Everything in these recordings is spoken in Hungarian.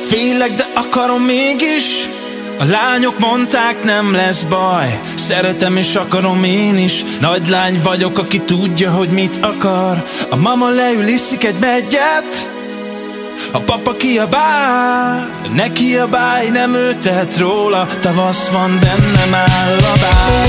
Félek, de akarom mégis. A lányok mondták, nem lesz baj. Szeretem és akarom én is. Nagy lány vagyok, aki tudja, hogy mit akar. A mama leül, iszik egy meggyet. A papa kiabál, ne kiabálj, nem ő tehet róla. Tavasz van, bennem áll a bál.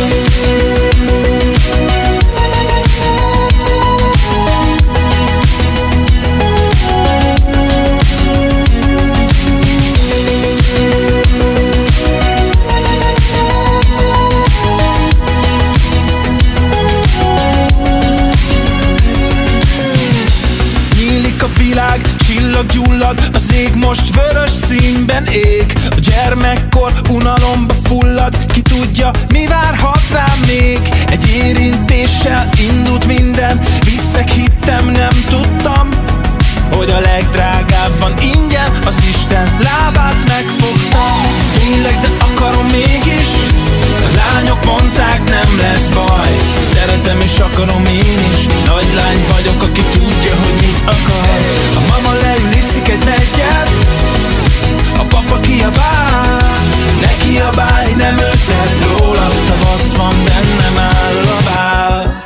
Nyílik a világ, csillag gyullad, az ég most vörös színben ég. A gyermekkor unalomba fullad, ki tudja, mi várhat rám még. Egy érintéssel indult minden, viszek, hittem, nem tudtam, hogy a legdrágább van ingyen, az Isten lábát megfogtam. Félek, de akarom mégis. A lányok mondták, nem lesz baj. Szeretem és akarom én is. Nagy lány vagyok, aki tudja, hogy mit akar. A mama leül, iszik egy meggyet. A papa kiabál, ne kiabálj, nem ő tehet róla. Tavasz van, bennem áll a bál.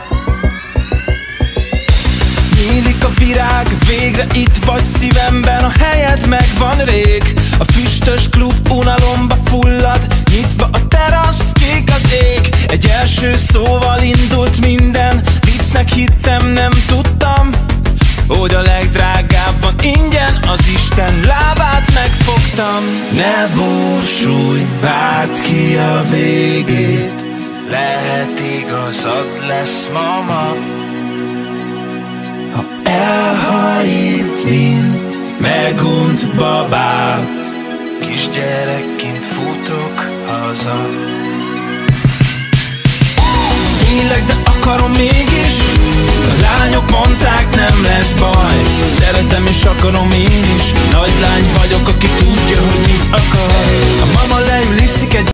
Nyílik a virág, végre itt vagy szívemben. A helyed megvan rég. A füstös klub unalomba fullad, nyitva a terasz, kék az ég. Egy első szóval indult minden, viccnek hittem, nem tudtam, hogy a legdrágább van ingyen, az Isten lábát megfogtam. Ne búsulj, várd ki a végét. Lehet igazad lesz, mama, ha elhajít, mint megunt babát. Kisgyerekként futok haza. Félek, de akarom mégis. A lányok mondták, nem lesz baj. Szeretem és akarom én is. Nagy